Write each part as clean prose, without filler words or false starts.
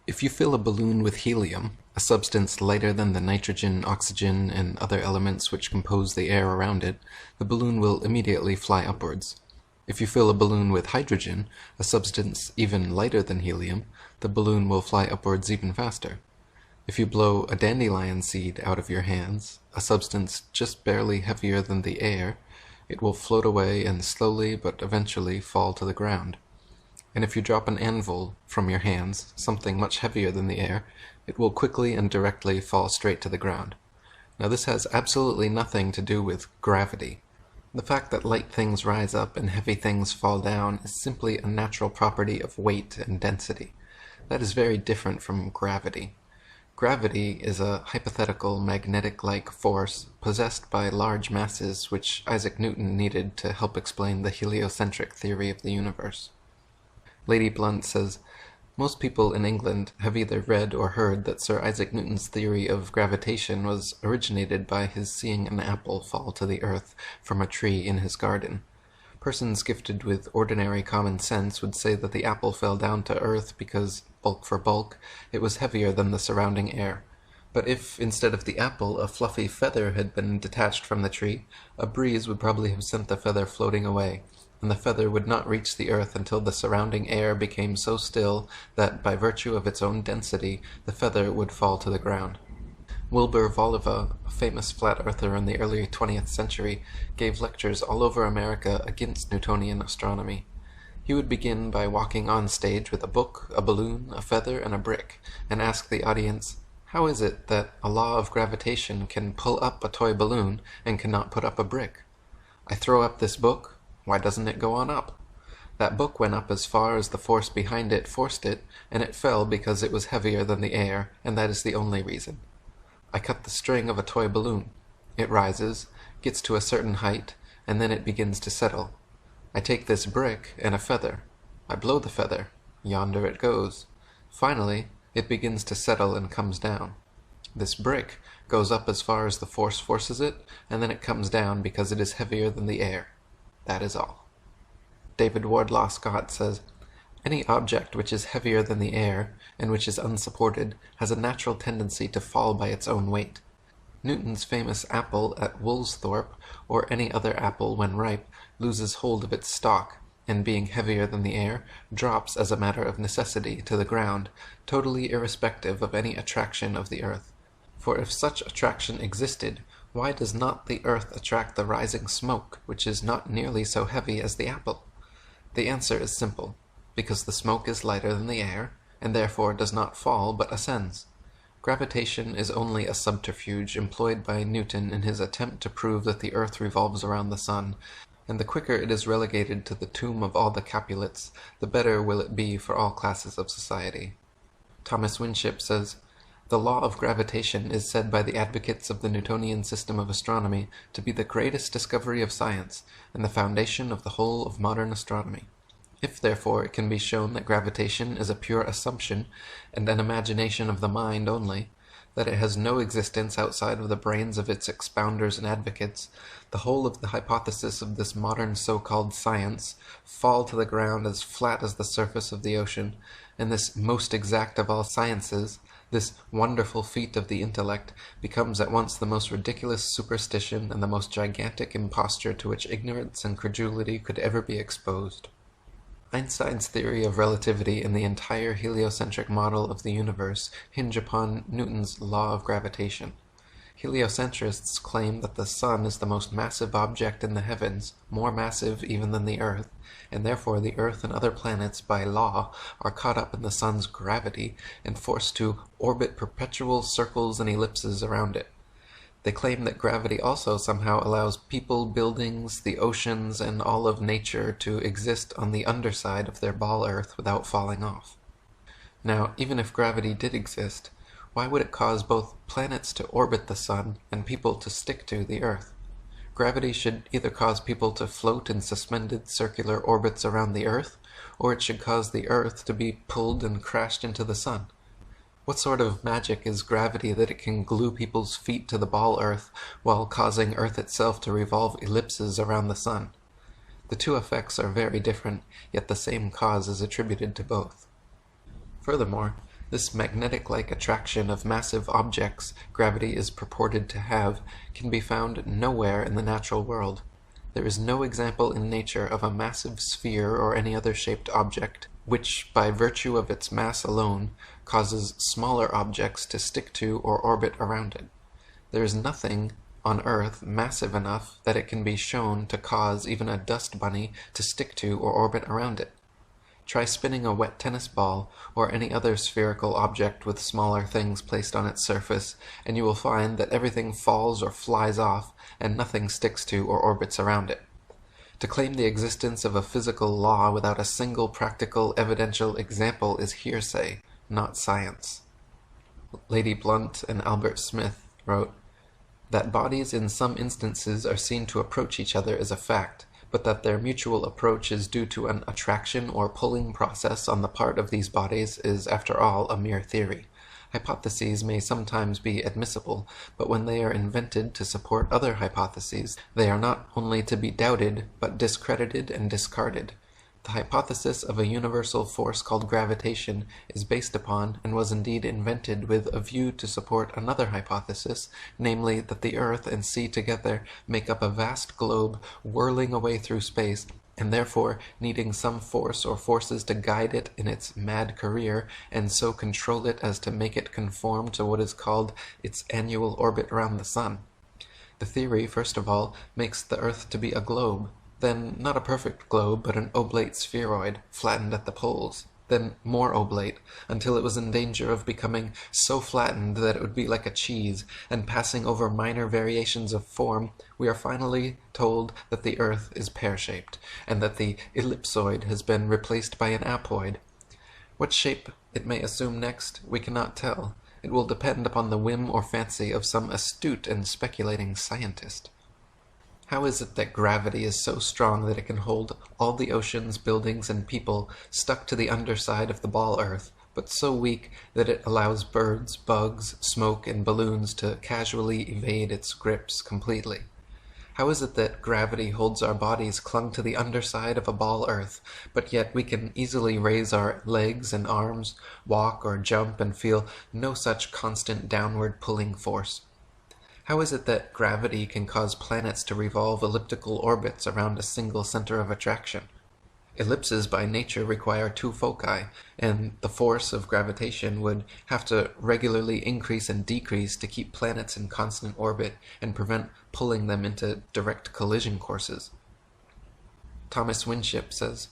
If you fill a balloon with helium, a substance lighter than the nitrogen, oxygen, and other elements which compose the air around it, the balloon will immediately fly upwards. If you fill a balloon with hydrogen, a substance even lighter than helium, the balloon will fly upwards even faster. If you blow a dandelion seed out of your hands, a substance just barely heavier than the air, it will float away and slowly but eventually fall to the ground. And if you drop an anvil from your hands, something much heavier than the air, it will quickly and directly fall straight to the ground. Now this has absolutely nothing to do with gravity. The fact that light things rise up and heavy things fall down is simply a natural property of weight and density. That is very different from gravity. Gravity is a hypothetical magnetic-like force possessed by large masses which Isaac Newton needed to help explain the heliocentric theory of the universe. Lady Blunt says, most people in England have either read or heard that Sir Isaac Newton's theory of gravitation was originated by his seeing an apple fall to the earth from a tree in his garden. Persons gifted with ordinary common sense would say that the apple fell down to earth because, bulk for bulk, it was heavier than the surrounding air. But if, instead of the apple, a fluffy feather had been detached from the tree, a breeze would probably have sent the feather floating away, and the feather would not reach the earth until the surrounding air became so still that, by virtue of its own density, the feather would fall to the ground. Wilbur Voliva, a famous flat-earther in the early 20th century, gave lectures all over America against Newtonian astronomy. He would begin by walking on stage with a book, a balloon, a feather, and a brick, and ask the audience, "How is it that a law of gravitation can pull up a toy balloon and cannot put up a brick? I throw up this book. Why doesn't it go on up? That book went up as far as the force behind it forced it, and it fell because it was heavier than the air, and that is the only reason. I cut the string of a toy balloon. It rises, gets to a certain height, and then it begins to settle. I take this brick and a feather. I blow the feather. Yonder it goes. Finally, it begins to settle and comes down. This brick goes up as far as the force forces it, and then it comes down because it is heavier than the air. That is all." David Wardlaw Scott says, "Any object which is heavier than the air, and which is unsupported, has a natural tendency to fall by its own weight. Newton's famous apple at Woolsthorpe, or any other apple when ripe, loses hold of its stalk, and being heavier than the air, drops as a matter of necessity to the ground, totally irrespective of any attraction of the earth. For if such attraction existed, why does not the earth attract the rising smoke, which is not nearly so heavy as the apple? The answer is simple, because the smoke is lighter than the air, and therefore does not fall but ascends. Gravitation is only a subterfuge employed by Newton in his attempt to prove that the earth revolves around the sun, and the quicker it is relegated to the tomb of all the Capulets, the better will it be for all classes of society." Thomas Winship says, "The law of gravitation is said by the advocates of the Newtonian system of astronomy to be the greatest discovery of science, and the foundation of the whole of modern astronomy. If, therefore, it can be shown that gravitation is a pure assumption, and an imagination of the mind only, that it has no existence outside of the brains of its expounders and advocates, the whole of the hypothesis of this modern so-called science fall to the ground as flat as the surface of the ocean, and this most exact of all sciences, this wonderful feat of the intellect, becomes at once the most ridiculous superstition and the most gigantic imposture to which ignorance and credulity could ever be exposed." Einstein's theory of relativity and the entire heliocentric model of the universe hinge upon Newton's law of gravitation. Heliocentrists claim that the sun is the most massive object in the heavens, more massive even than the earth, and therefore the earth and other planets, by law, are caught up in the sun's gravity and forced to orbit perpetual circles and ellipses around it. They claim that gravity also somehow allows people, buildings, the oceans, and all of nature to exist on the underside of their ball earth without falling off. Now, even if gravity did exist, why would it cause both planets to orbit the sun and people to stick to the Earth? Gravity should either cause people to float in suspended circular orbits around the Earth, or it should cause the Earth to be pulled and crashed into the sun. What sort of magic is gravity that it can glue people's feet to the ball Earth while causing Earth itself to revolve ellipses around the sun? The two effects are very different, yet the same cause is attributed to both. Furthermore, this magnetic-like attraction of massive objects gravity is purported to have can be found nowhere in the natural world. There is no example in nature of a massive sphere or any other shaped object which, by virtue of its mass alone, causes smaller objects to stick to or orbit around it. There is nothing on Earth massive enough that it can be shown to cause even a dust bunny to stick to or orbit around it. Try spinning a wet tennis ball or any other spherical object with smaller things placed on its surface, and you will find that everything falls or flies off and nothing sticks to or orbits around it. To claim the existence of a physical law without a single practical evidential example is hearsay, not science. Lady Blunt and Albert Smith wrote, "That bodies in some instances are seen to approach each other is a fact, but that their mutual approach is due to an attraction or pulling process on the part of these bodies is, after all, a mere theory. Hypotheses may sometimes be admissible, but when they are invented to support other hypotheses, they are not only to be doubted, but discredited and discarded. The hypothesis of a universal force called gravitation is based upon, and was indeed invented with a view to support another hypothesis, namely that the earth and sea together make up a vast globe whirling away through space, and therefore needing some force or forces to guide it in its mad career, and so control it as to make it conform to what is called its annual orbit round the sun. The theory, first of all, makes the earth to be a globe, then not a perfect globe, but an oblate spheroid, flattened at the poles, then more oblate, until it was in danger of becoming so flattened that it would be like a cheese, and passing over minor variations of form, we are finally told that the earth is pear-shaped, and that the ellipsoid has been replaced by an apoid. What shape it may assume next, we cannot tell. It will depend upon the whim or fancy of some astute and speculating scientist. How is it that gravity is so strong that it can hold all the oceans, buildings, and people stuck to the underside of the ball Earth, but so weak that it allows birds, bugs, smoke, and balloons to casually evade its grips completely? How is it that gravity holds our bodies clung to the underside of a ball Earth, but yet we can easily raise our legs and arms, walk or jump, and feel no such constant downward pulling force? How is it that gravity can cause planets to revolve elliptical orbits around a single center of attraction? Ellipses by nature require two foci, and the force of gravitation would have to regularly increase and decrease to keep planets in constant orbit and prevent pulling them into direct collision courses. Thomas Winship says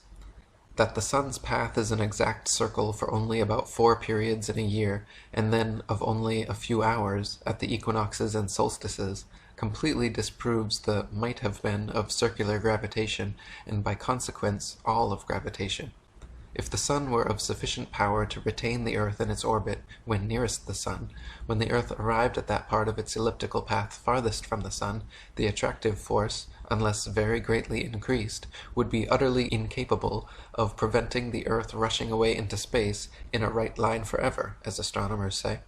that the sun's path is an exact circle for only about 4 periods in a year, and then of only a few hours at the equinoxes and solstices, completely disproves the might have been of circular gravitation, and by consequence all of gravitation. If the sun were of sufficient power to retain the earth in its orbit when nearest the sun, when the earth arrived at that part of its elliptical path farthest from the sun, the attractive force, unless very greatly increased, would be utterly incapable of preventing the earth rushing away into space in a right line forever, as astronomers say.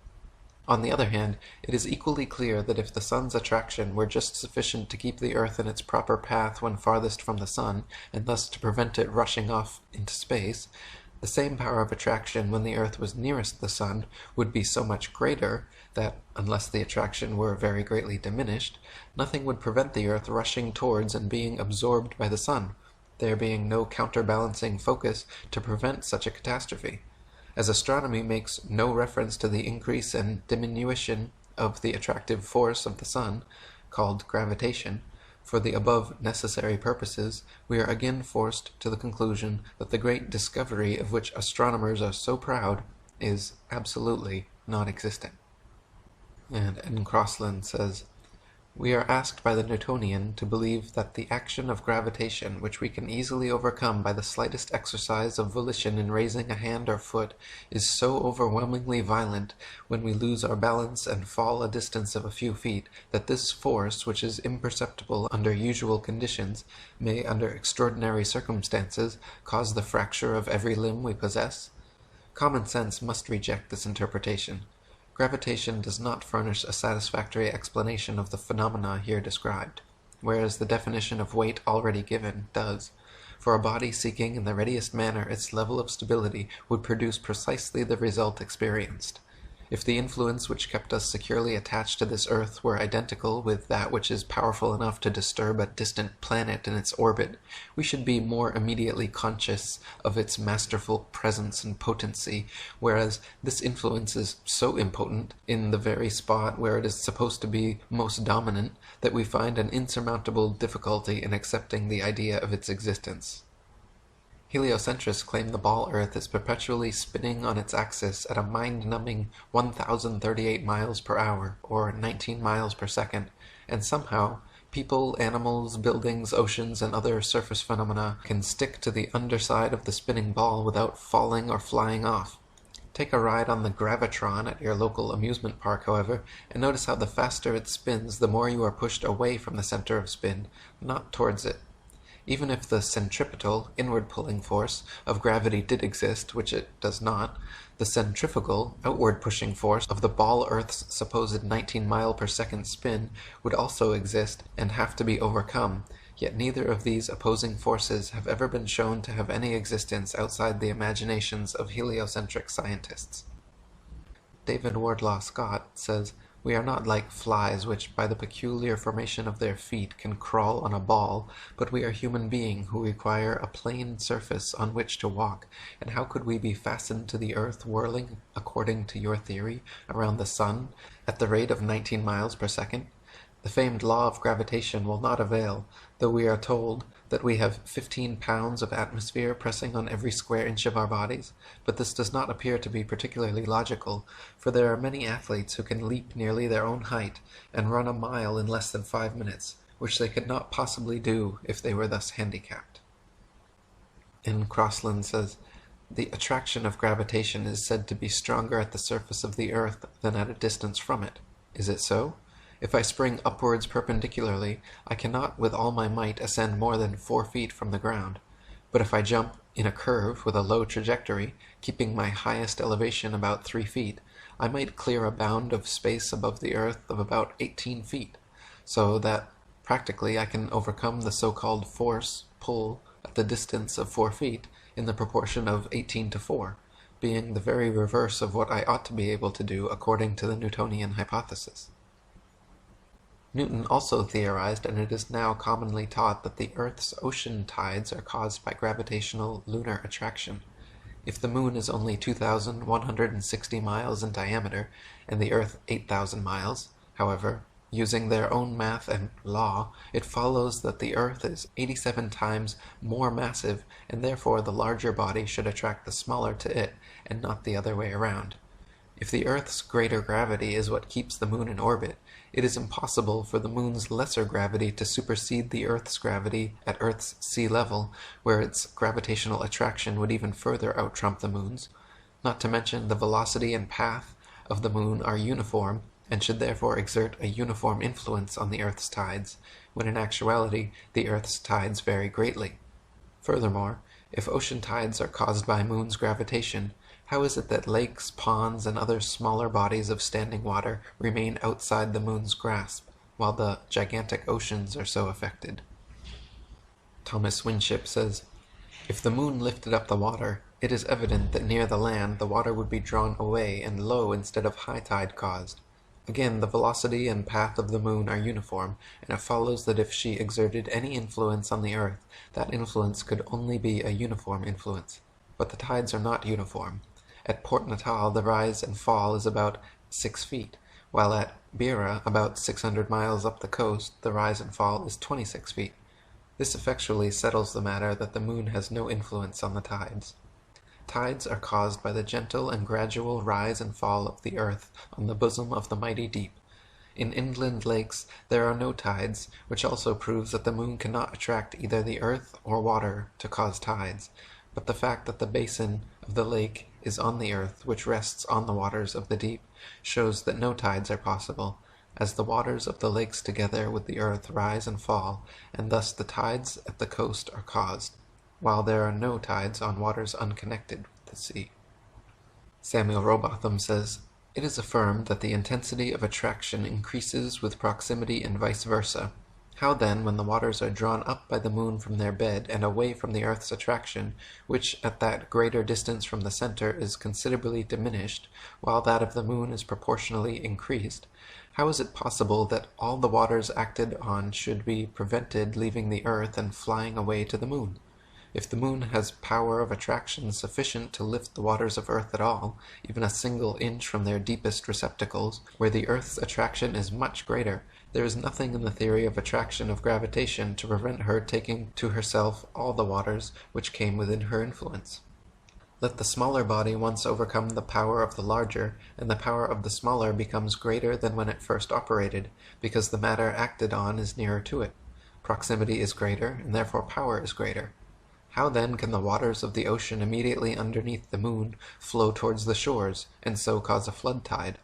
On the other hand, it is equally clear that if the sun's attraction were just sufficient to keep the earth in its proper path when farthest from the sun, and thus to prevent it rushing off into space, the same power of attraction when the earth was nearest the sun would be so much greater that, unless the attraction were very greatly diminished, nothing would prevent the earth rushing towards and being absorbed by the sun, there being no counterbalancing focus to prevent such a catastrophe. As astronomy makes no reference to the increase and diminution of the attractive force of the sun, called gravitation, for the above necessary purposes, we are again forced to the conclusion that the great discovery of which astronomers are so proud is absolutely non-existent. And N. Crossland says, We are asked by the Newtonian to believe that the action of gravitation, which we can easily overcome by the slightest exercise of volition in raising a hand or foot, is so overwhelmingly violent when we lose our balance and fall a distance of a few feet, that this force, which is imperceptible under usual conditions, may, under extraordinary circumstances, cause the fracture of every limb we possess. Common sense must reject this interpretation. Gravitation does not furnish a satisfactory explanation of the phenomena here described, whereas the definition of weight already given does, for a body seeking in the readiest manner its level of stability would produce precisely the result experienced. If the influence which kept us securely attached to this earth were identical with that which is powerful enough to disturb a distant planet in its orbit, we should be more immediately conscious of its masterful presence and potency, whereas this influence is so impotent in the very spot where it is supposed to be most dominant that we find an insurmountable difficulty in accepting the idea of its existence. Heliocentrists claim the ball Earth is perpetually spinning on its axis at a mind-numbing 1,038 miles per hour, or 19 miles per second, and somehow people, animals, buildings, oceans, and other surface phenomena can stick to the underside of the spinning ball without falling or flying off. Take a ride on the gravitron at your local amusement park, however, and notice how the faster it spins, the more you are pushed away from the center of spin, not towards it. Even if the centripetal, inward-pulling force of gravity did exist, which it does not, the centrifugal, outward-pushing force of the ball Earth's supposed 19-mile-per-second spin would also exist and have to be overcome, yet neither of these opposing forces have ever been shown to have any existence outside the imaginations of heliocentric scientists. David Wardlaw Scott says, "We are not like flies which, by the peculiar formation of their feet, can crawl on a ball, but we are human beings who require a plane surface on which to walk, and how could we be fastened to the earth whirling, according to your theory, around the sun, at the rate of 19 miles per second? The famed law of gravitation will not avail, though we are told that we have 15 pounds of atmosphere pressing on every square inch of our bodies, but this does not appear to be particularly logical, for there are many athletes who can leap nearly their own height and run a mile in less than 5 minutes, which they could not possibly do if they were thus handicapped." And Crossland says, "The attraction of gravitation is said to be stronger at the surface of the earth than at a distance from it. Is it so? If I spring upwards perpendicularly, I cannot with all my might ascend more than 4 feet from the ground. But if I jump in a curve with a low trajectory, keeping my highest elevation about 3 feet, I might clear a bound of space above the earth of about 18 feet, so that practically I can overcome the so-called force, pull, at the distance of 4 feet, in the proportion of 18 to 4, being the very reverse of what I ought to be able to do according to the Newtonian hypothesis." Newton also theorized, and it is now commonly taught, that the Earth's ocean tides are caused by gravitational lunar attraction. If the moon is only 2,160 miles in diameter, and the Earth 8,000 miles, however, using their own math and law, it follows that the Earth is 87 times more massive, and therefore the larger body should attract the smaller to it, and not the other way around. If the Earth's greater gravity is what keeps the moon in orbit, it is impossible for the moon's lesser gravity to supersede the Earth's gravity at Earth's sea level, where its gravitational attraction would even further out-trump the moon's. Not to mention the velocity and path of the moon are uniform, and should therefore exert a uniform influence on the Earth's tides, when in actuality the Earth's tides vary greatly. Furthermore, if ocean tides are caused by moon's gravitation, how is it that lakes, ponds, and other smaller bodies of standing water remain outside the moon's grasp, while the gigantic oceans are so affected? Thomas Winship says, "If the moon lifted up the water, it is evident that near the land the water would be drawn away and low instead of high tide caused. Again, the velocity and path of the moon are uniform, and it follows that if she exerted any influence on the earth, that influence could only be a uniform influence. But the tides are not uniform. At Port Natal the rise and fall is about 6 feet, while at Beira, about 600 miles up the coast, the rise and fall is 26 feet. This effectually settles the matter that the moon has no influence on the tides. Tides are caused by the gentle and gradual rise and fall of the earth on the bosom of the mighty deep. In inland lakes there are no tides, which also proves that the moon cannot attract either the earth or water to cause tides, but the fact that the basin of the lake is on the earth, which rests on the waters of the deep, shows that no tides are possible, as the waters of the lakes together with the earth rise and fall, and thus the tides at the coast are caused, while there are no tides on waters unconnected with the sea. Samuel Rowbotham says, "It is affirmed that the intensity of attraction increases with proximity and vice versa. How then, when the waters are drawn up by the moon from their bed and away from the earth's attraction, which at that greater distance from the center is considerably diminished, while that of the moon is proportionally increased, how is it possible that all the waters acted on should be prevented leaving the earth and flying away to the moon? If the moon has power of attraction sufficient to lift the waters of earth at all, even a single inch from their deepest receptacles, where the earth's attraction is much greater, there is nothing in the theory of attraction of gravitation to prevent her taking to herself all the waters which came within her influence. Let the smaller body once overcome the power of the larger, and the power of the smaller becomes greater than when it first operated, because the matter acted on is nearer to it. Proximity is greater, and therefore power is greater. How then can the waters of the ocean immediately underneath the moon flow towards the shores, and so cause a flood tide?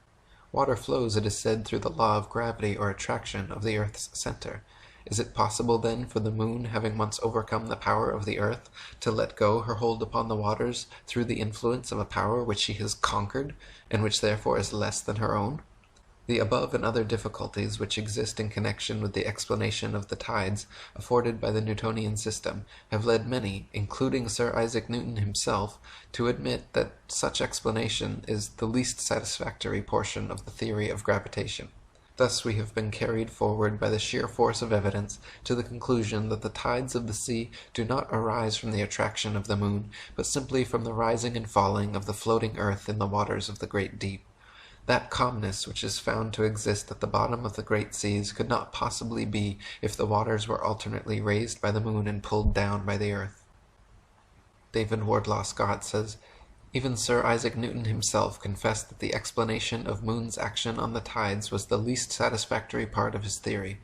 Water flows, it is said, through the law of gravity or attraction of the earth's center. Is it possible then for the moon, having once overcome the power of the earth, to let go her hold upon the waters through the influence of a power which she has conquered, and which therefore is less than her own? The above and other difficulties which exist in connection with the explanation of the tides afforded by the Newtonian system have led many, including Sir Isaac Newton himself, to admit that such explanation is the least satisfactory portion of the theory of gravitation. Thus we have been carried forward by the sheer force of evidence to the conclusion that the tides of the sea do not arise from the attraction of the moon, but simply from the rising and falling of the floating earth in the waters of the great deep. That calmness which is found to exist at the bottom of the great seas could not possibly be if the waters were alternately raised by the moon and pulled down by the earth." David Wardlaw Scott says, "Even Sir Isaac Newton himself confessed that the explanation of moon's action on the tides was the least satisfactory part of his theory.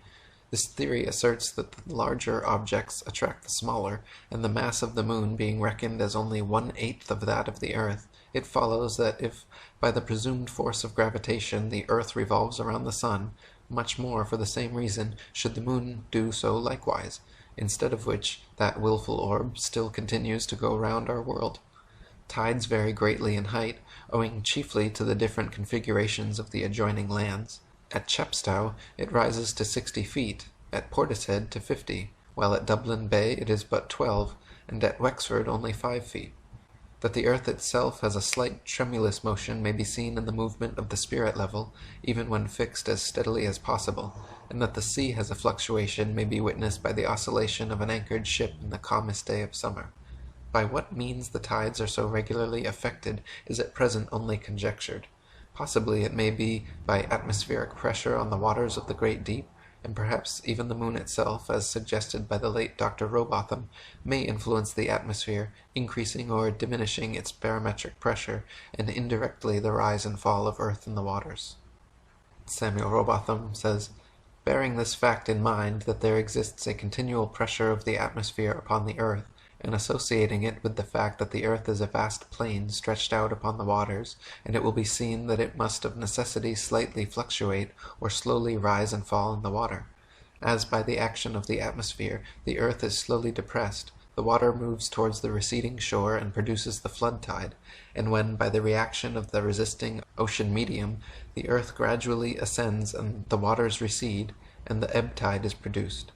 This theory asserts that the larger objects attract the smaller, and the mass of the moon being reckoned as only 1/8 of that of the earth, it follows that if, by the presumed force of gravitation, the earth revolves around the sun, much more for the same reason should the moon do so likewise, instead of which that wilful orb still continues to go round our world. Tides vary greatly in height, owing chiefly to the different configurations of the adjoining lands. At Chepstow it rises to 60 feet, at Portishead to 50, while at Dublin Bay it is but 12, and at Wexford only 5 feet. That the earth itself has a slight tremulous motion may be seen in the movement of the spirit level, even when fixed as steadily as possible, and that the sea has a fluctuation may be witnessed by the oscillation of an anchored ship in the calmest day of summer. By what means the tides are so regularly affected is at present only conjectured. Possibly it may be by atmospheric pressure on the waters of the great deep, and perhaps even the moon itself, as suggested by the late Dr. Rowbotham, may influence the atmosphere, increasing or diminishing its barometric pressure, and indirectly the rise and fall of earth in the waters." Samuel Rowbotham says, "Bearing this fact in mind, that there exists a continual pressure of the atmosphere upon the earth, and associating it with the fact that the earth is a vast plain stretched out upon the waters, and it will be seen that it must of necessity slightly fluctuate or slowly rise and fall in the water. As by the action of the atmosphere the earth is slowly depressed, the water moves towards the receding shore and produces the flood tide, and when by the reaction of the resisting ocean medium the earth gradually ascends and the waters recede, and the ebb tide is produced.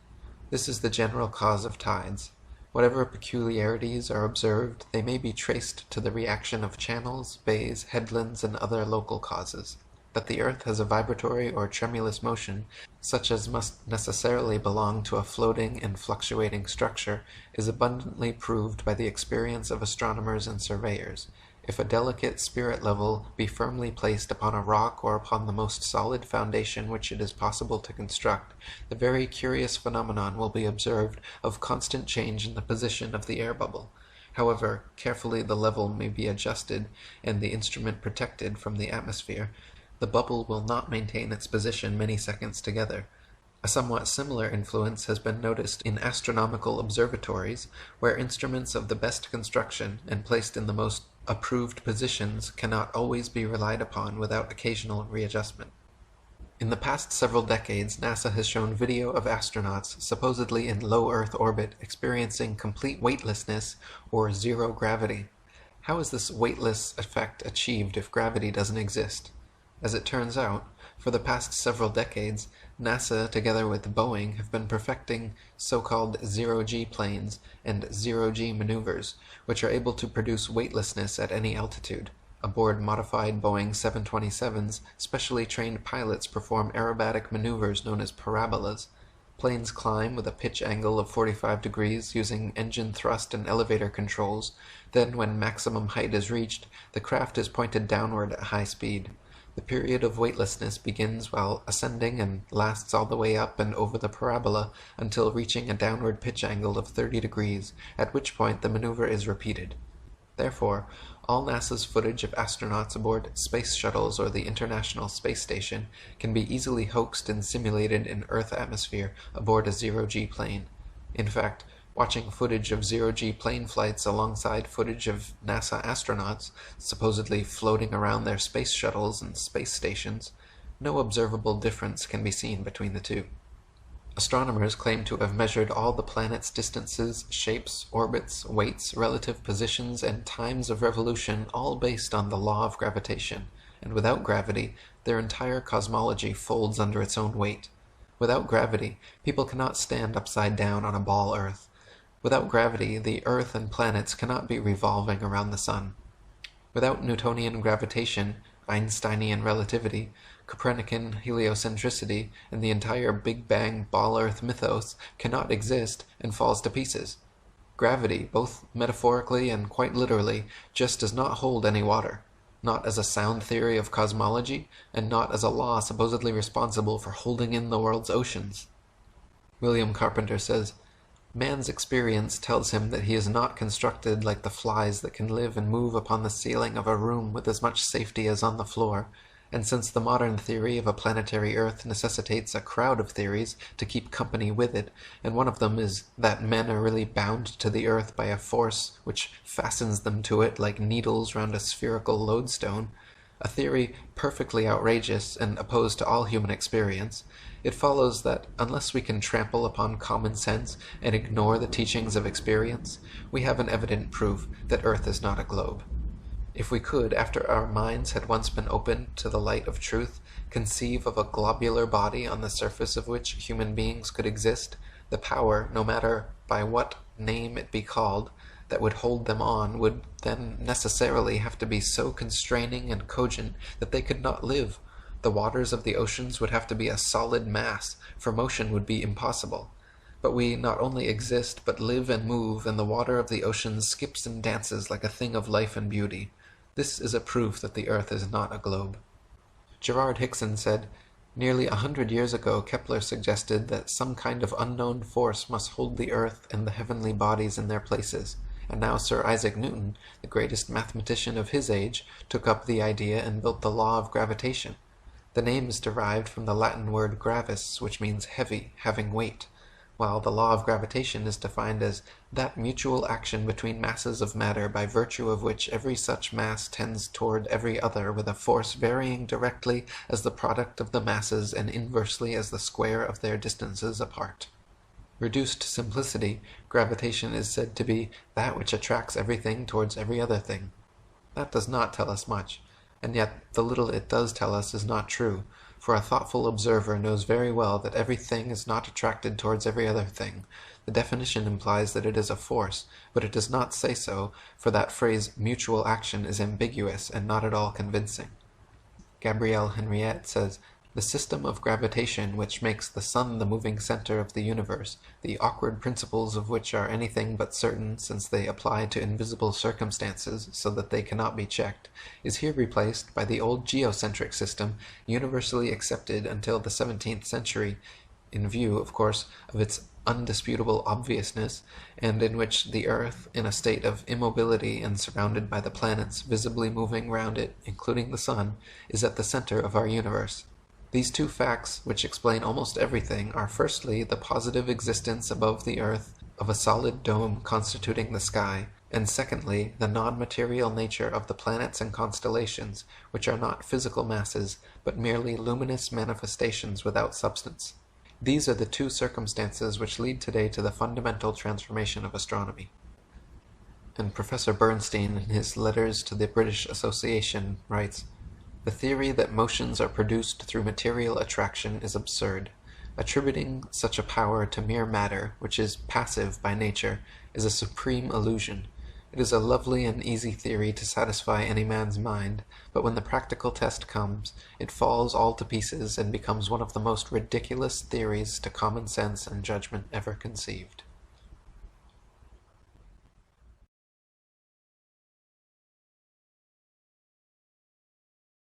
This is the general cause of tides. Whatever peculiarities are observed, they may be traced to the reaction of channels, bays, headlands, and other local causes. That the earth has a vibratory or tremulous motion, such as must necessarily belong to a floating and fluctuating structure, is abundantly proved by the experience of astronomers and surveyors. If a delicate spirit level be firmly placed upon a rock or upon the most solid foundation which it is possible to construct, the very curious phenomenon will be observed of constant change in the position of the air bubble. However carefully the level may be adjusted and the instrument protected from the atmosphere, the bubble will not maintain its position many seconds together. A somewhat similar influence has been noticed in astronomical observatories, where instruments of the best construction and placed in the most approved positions cannot always be relied upon without occasional readjustment. In the past several decades, NASA has shown video of astronauts supposedly in low Earth orbit experiencing complete weightlessness or zero gravity. How is this weightless effect achieved if gravity doesn't exist? As it turns out, for the past several decades, NASA, together with Boeing, have been perfecting so-called zero-G planes and zero-G maneuvers, which are able to produce weightlessness at any altitude. Aboard modified Boeing 727s, specially trained pilots perform aerobatic maneuvers known as parabolas. Planes climb with a pitch angle of 45 degrees using engine thrust and elevator controls. Then, when maximum height is reached, the craft is pointed downward at high speed. The period of weightlessness begins while ascending and lasts all the way up and over the parabola until reaching a downward pitch angle of 30 degrees, at which point the maneuver is repeated. Therefore, all NASA's footage of astronauts aboard space shuttles or the International Space Station can be easily hoaxed and simulated in Earth atmosphere aboard a zero-G plane. In fact, watching footage of zero-G plane flights alongside footage of NASA astronauts, supposedly floating around their space shuttles and space stations, no observable difference can be seen between the two. Astronomers claim to have measured all the planets' distances, shapes, orbits, weights, relative positions, and times of revolution, all based on the law of gravitation, and without gravity, their entire cosmology folds under its own weight. Without gravity, people cannot stand upside down on a ball Earth. Without gravity, the Earth and planets cannot be revolving around the Sun. Without Newtonian gravitation, Einsteinian relativity, Copernican heliocentricity, and the entire Big Bang Ball Earth mythos cannot exist and falls to pieces. Gravity, both metaphorically and quite literally, just does not hold any water, not as a sound theory of cosmology, and not as a law supposedly responsible for holding in the world's oceans. William Carpenter says, "Man's experience tells him that he is not constructed like the flies that can live and move upon the ceiling of a room with as much safety as on the floor, and since the modern theory of a planetary Earth necessitates a crowd of theories to keep company with it, and one of them is that men are really bound to the Earth by a force which fastens them to it like needles round a spherical lodestone, a theory perfectly outrageous and opposed to all human experience, it follows that unless we can trample upon common sense and ignore the teachings of experience, we have an evident proof that Earth is not a globe. If we could, after our minds had once been opened to the light of truth, conceive of a globular body on the surface of which human beings could exist, the power, no matter by what name it be called, that would hold them on would then necessarily have to be so constraining and cogent that they could not live. The waters of the oceans would have to be a solid mass, for motion would be impossible. But we not only exist, but live and move, and the water of the oceans skips and dances like a thing of life and beauty. This is a proof that the Earth is not a globe." Gerard Hickson said, "Nearly 100 years ago Kepler suggested that some kind of unknown force must hold the Earth and the heavenly bodies in their places, and now Sir Isaac Newton, the greatest mathematician of his age, took up the idea and built the law of gravitation. The name is derived from the Latin word gravis, which means heavy, having weight, while the law of gravitation is defined as that mutual action between masses of matter by virtue of which every such mass tends toward every other with a force varying directly as the product of the masses and inversely as the square of their distances apart. Reduced to simplicity, gravitation is said to be that which attracts everything towards every other thing. That does not tell us much, and yet the little it does tell us is not true, for a thoughtful observer knows very well that everything is not attracted towards every other thing. The definition implies that it is a force, but it does not say so, for that phrase mutual action is ambiguous and not at all convincing. Gabrielle Henriette says, "The system of gravitation which makes the sun the moving center of the universe, the awkward principles of which are anything but certain since they apply to invisible circumstances so that they cannot be checked, is here replaced by the old geocentric system universally accepted until the 17th century, in view, of course, of its undisputable obviousness, and in which the Earth, in a state of immobility and surrounded by the planets visibly moving round it, including the Sun, is at the center of our universe. These two facts, which explain almost everything, are firstly the positive existence above the Earth of a solid dome constituting the sky, and secondly the non-material nature of the planets and constellations, which are not physical masses, but merely luminous manifestations without substance. These are the two circumstances which lead today to the fundamental transformation of astronomy. And Professor Bernstein, in his Letters to the British Association, writes, "The theory that motions are produced through material attraction is absurd. Attributing such a power to mere matter, which is passive by nature, is a supreme illusion. It is a lovely and easy theory to satisfy any man's mind, but when the practical test comes, it falls all to pieces and becomes one of the most ridiculous theories to common sense and judgment ever conceived."